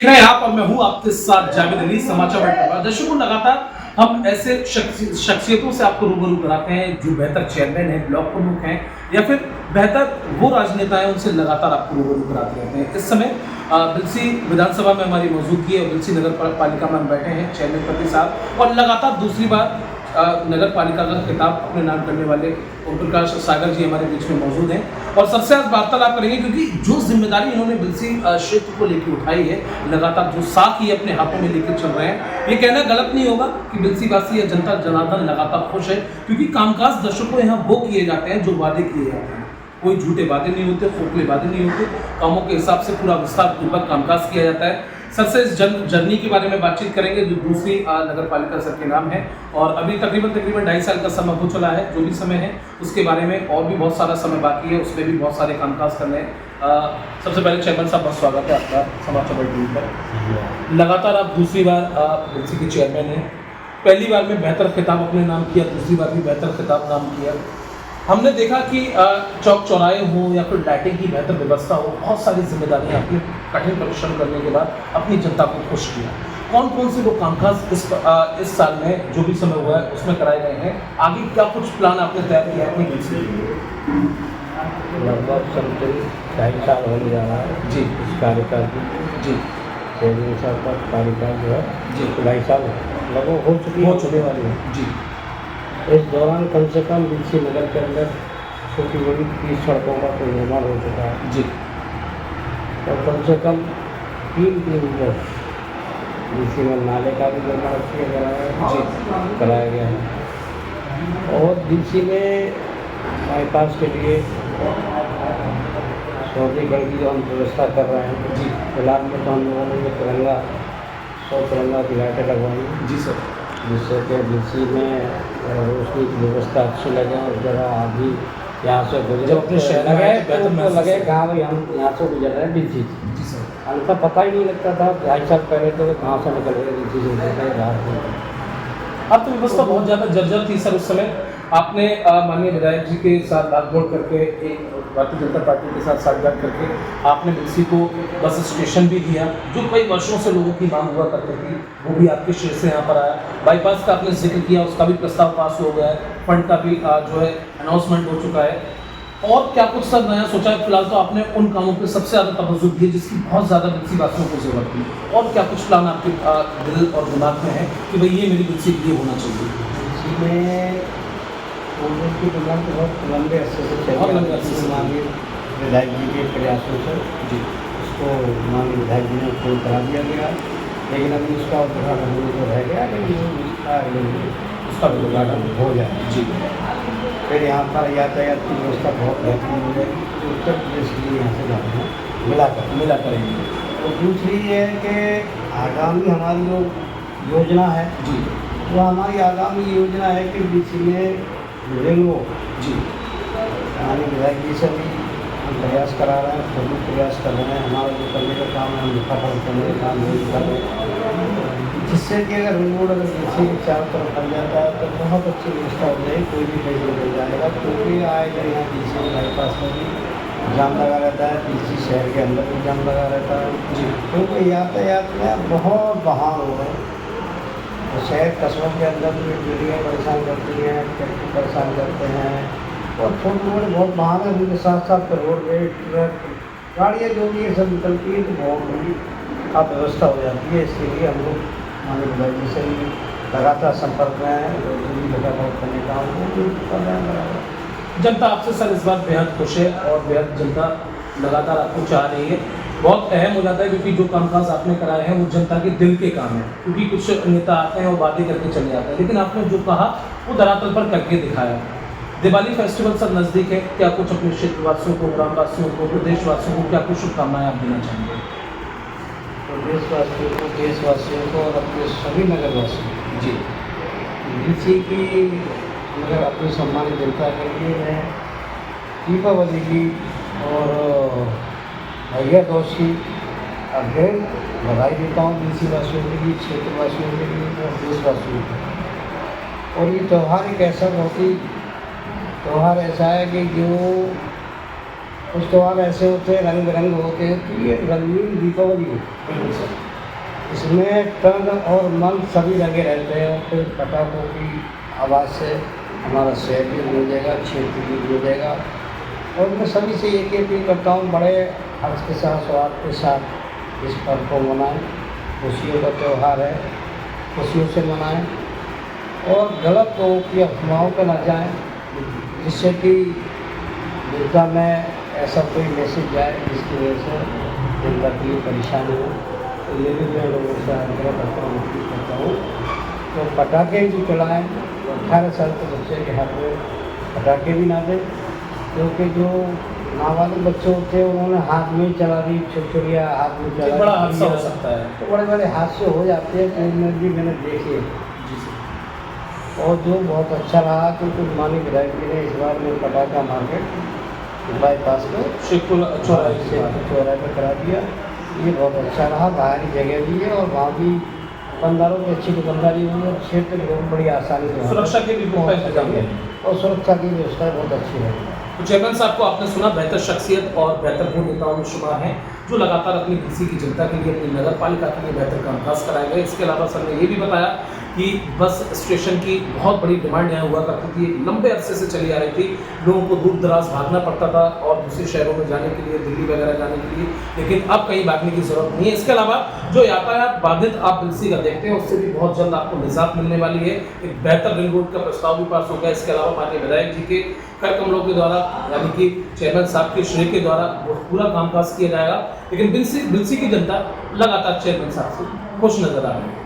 देख रहे हैं आप और मैं हूं आपके साथ जावेद अली समाचार बटन। दर्शकों, लगातार हम ऐसे शख्सियतों से आपको रूबरू कराते हैं जो बेहतर चेयरमैन है, ब्लॉक प्रमुख हैं या फिर बेहतर वो राजनेता हैं, उनसे लगातार आपको रूबरू कराते रहते हैं। इस समय बिलसी विधानसभा में हमारी मौजूदगी है और बिलसी नगर पालिका में हम बैठे हैं चेयरमैन पद के साथ और लगातार दूसरी बार नगर पालिका का खिताब अपने नाम करने वाले ओम प्रकाश सागर जी हमारे बीच में मौजूद हैं और सबसे आज वार्तालाप करेंगे क्योंकि जो जिम्मेदारी इन्होंने बिलसी क्षेत्र को लेकर उठाई है, लगातार जो साख ये अपने हाथों में लेकर चल रहे हैं, ये कहना गलत नहीं होगा कि बिलसी वासी या जनता जनार्दन लगातार खुश है क्योंकि कामकाज दर्शकों यहाँ वो किए जाते हैं जो वादे किए जाते हैं। कोई झूठे वादे नहीं होते, खोखले वादे नहीं होते, कामों के हिसाब से पूरा विस्तार पूर्वक कामकाज किया जाता है। सर से इस जर्नी के बारे में बातचीत करेंगे जो दूसरी नगर पालिका सर के नाम है और अभी तकरीबन 2.5 साल का समय हो चला है। जो भी समय है उसके बारे में और भी बहुत सारा समय बाकी है, उसमें भी बहुत सारे कामकाज करने हैं। सबसे पहले चेयरमैन साहब, बहुत स्वागत है आपका समाचार टीवी पर। लगातार आप दूसरी बार बिलसी के चेयरमैन हैं। पहली बार में बेहतर खिताब अपने नाम किया, दूसरी बार भी बेहतर खिताब नाम किया। हमने देखा कि चौक चौराहे हो या फिर लाइटिंग की बेहतर व्यवस्था हो, बहुत सारी जिम्मेदारियां आपने कठिन परिश्रम करने के बाद अपनी जनता को खुश किया। कौन कौन से वो कामकाज इस साल में जो भी समय हुआ है उसमें कराए गए हैं? आगे क्या कुछ प्लान आपने तैयार किया अपनी बिलसी के लिए? लगभग समथिंग 2.5 साल होने जा रहा है जी इस कार्यकाल की। जी चेयरमैन साहब का कार्यकाल जो है जी 2.5 साल लगभग हो चुकी हो है, चुके होने वाली है। जी इस दौरान कम से कम बिलसी नगर के अंदर छोटी बड़ी 30 सड़कों का तो निर्माण हो चुका है जी और कम से कम 3 किलोमीटर बिलसी में नाले का भी निर्माण किया गया है जी कराया गया है और बिलसी में बाईपास के लिए चौधरीगढ़ की जो हम व्यवस्था कर रहे हैं जी फिलहाल में तो हम लोगों ने ये तिरंगा 100 तिरंगा की लाइटें लगवाई हैं जी सर, जिससे कि बिलसी में रोशनी की व्यवस्था अच्छी लगे और जरा आदमी यहाँ से गुजरे जब अपने शहर में लगे आए तो बेहतर तो महसूस लगे हो। कहाँ भाई हम यहाँ से गुजर रहे हैं बिलसी से। जी सर। हमें तो पता ही नहीं लगता था 2.5 साल पहले तो कहाँ से निकल गए बिलसी से निकल गए बाहर। अब तो व्यवस्था बहुत ज़्यादा जर्जर थी सर उस समय। आपने माननीय विधायक जी के साथ बातचीत करके, एक भारतीय जनता पार्टी के साथ साझेदार करके आपने बिलसी को बस स्टेशन भी दिया जो कई वर्षों से लोगों की मांग हुआ करती थी, वो भी आपके शेर से यहाँ पर आया। बाईपास का आपने जिक्र किया, उसका भी प्रस्ताव पास हो गया है, फंड का भी जो है अनाउंसमेंट हो चुका है। और क्या कुछ सर नया सोचा है? फिलहाल तो आपने उन कामों पर सबसे ज़्यादा तवज्जो दी है जिसकी बहुत ज़्यादा बिलसी वासियों को जरूरत थी। और क्या कुछ प्लान आपके दिल और दिमाग में है कि भाई ये मेरी बिलसी के लिए होना चाहिए? बिलसी में कोविड की डिमांड तो बहुत लंबे अरसे से चल बहुत रही लंबे है। अरसे से। माननीय विधायक जी के प्रयासों से जी उसको माननीय विधायक जी ने फूल करा दिया गया, लेकिन अभी उसका उद्घाटन तो रह गया, लेकिन उसका भी उद्घाटन हो जाए। जी फिर यहाँ पर यातायात की व्यवस्था बहुत बेहतरीन हो जाएगी जो उत्तर प्रदेश के लिए यहाँ से जाते हैं मिला करेंगे। और दूसरी ये है कि आगामी हमारी जो योजना है जी वो हमारी आगामी योजना है कि बिलसी में रिंग रोड जी हमारे विधायक जी से भी हम प्रयास करा रहे हैं, खुद भी प्रयास कर रहे हैं। हमारा जो करने का काम है हम फटाफट करने का काम नहीं कर रहे हैं, जिससे कि अगर रिंग रोड अगर बिलसी के चारों तरफ बन जाता है तो बहुत अच्छी व्यवस्था हो जाएगी, कोई भी कहीं मिल जाएगा। क्योंकि आएगा यहाँ बिलसी बाईपास में भी जाम लगा रहता है, बिलसी शहर के अंदर भी जाम लगा रहता है जी क्योंकि यातायात में बहुत बहाल हो रहे हैं। तो शहर कस्बों के अंदर भी बिल्डिंगें परेशान करती हैं, ट्रैक्टर परेशान करते हैं और छोटे मोटे बहुत वाहन है, उनके साथ साथ रोडवेज ट्रक गाड़ियाँ जो भी ये सब निकलती है तो बहुत बड़ी अव्यवस्था हो जाती है। इसके लिए हम लोग माननीय विधायक जी से भी लगातार संपर्क में हैं, जो भी लगातार करने का वो भी कर रहे हैं लगातार। जनता आपसे सर इस बार बेहद खुश है और बेहद जनता लगातार आपको चाह रही है। बहुत अहम हो जाता है क्योंकि जो कामकाज आपने कराए हैं वो जनता के दिल के काम है, क्योंकि कुछ नेता आते हैं और वादे करके चले जाते हैं, लेकिन आपने जो कहा वो धरातल पर करके दिखाया। दिवाली फेस्टिवल सर नज़दीक है, क्या कुछ अपने क्षेत्रवासियों को, ग्रामवासियों को, प्रदेशवासियों को क्या कुछ शुभकामनाएं आप देना चाहेंगे? देशवासियों को और अपने सभी नगरवासियों को जी बिलसी की मगर अपनी सम्मानित जनता के लिए मैं दीपावली की और भैया दोस्त की अग्रह बधाई देता हूँ बिलसी वासियों के लिए, क्षेत्रवासियों के लिए और देशवासियों के लिए। और ये त्यौहार एक ऐसा त्यौहार ऐसा है कि जो कुछ त्यौहार ऐसे होते हैं रंग बिरंग होते हैं, तो ये रंगीन दीपावली होती है। इसमें तन और मन सभी लगे रहते हैं। फिर पटाखों की आवाज़ से हमारा शहर भी गूंजेगा, क्षेत्र भी गूंजेगा। और मैं सभी से एक ही अपील करता हूँ, बड़े हर्ष के साथ, स्वाद के साथ इस पर्व को मनाएं। खुशियों का त्यौहार है, खुशियों से मनाएं और गलत लोगों की अफवाहों पर न जाएं, जिससे कि जनता में ऐसा कोई मैसेज जाए जिसकी वजह से जनता के लिए परेशानी हो। तो ये भी मैं लोगों से आग्रह करता हूँ, अपील करता हूँ तो पटाखे भी चलाएँ। 18 साल के बच्चे के हाथ में पटाखे भी ना दें, क्योंकि जो नाबालिग बच्चे होते हैं उन्होंने हाथ में ही चला दी, छुरछुरियाँ हाथ में चला एक बड़ा हादसा हो सकता है। तो बड़े बड़े हादसे हो जाते हैं। तो उनमें भी मैंने देखे और जो बहुत अच्छा रहा, क्योंकि माननीय विधायक जी ने इस बार में पटाखा मार्केट बाईपास को शेखपुरा चौराहे चौराहे पर करा दिया। ये बहुत अच्छा रहा, बाहरी जगह भी है और वहाँ भी दुकानदारों की अच्छी दुकानदारी हुई और क्षेत्र में बहुत बड़ी आसानी से सुरक्षा के भी पुख्ता इंतजाम है। और सुरक्षा की व्यवस्था बहुत अच्छी है। तो चेयरमैन साहब को आपने सुना, बेहतर शख्सियत और बेहतर गुण नेताओं में शुमार हैं, जो लगातार अपनी किसी की जनता के लिए, अपनी नगर पालिका के लिए बेहतर कामकाज कराए गए। इसके अलावा सर ने ये भी बताया कि बस स्टेशन की बहुत बड़ी डिमांड यहाँ हुआ करती थी, लंबे अरसे से चली आ रही थी। लोगों को दूर दराज भागना पड़ता था और दूसरे शहरों में जाने के लिए, दिल्ली वगैरह जाने के लिए, लेकिन अब कहीं भागने की जरूरत नहीं है। इसके अलावा जो यातायात बाधित आप बिलसी का देखते हैं, उससे भी बहुत जल्द आपको निजात मिलने वाली है। एक बेहतर रिंग रोड का प्रस्ताव भी पास हो गया। इसके अलावा माननीय विधायक जी के कर कमलों के द्वारा, यानी कि चेयरमैन साहब के श्रेय के द्वारा पूरा कामकाज किया जाएगा। लेकिन बिलसी की जनता लगातार चेयरमैन साहब से खुश नजर आ रही है।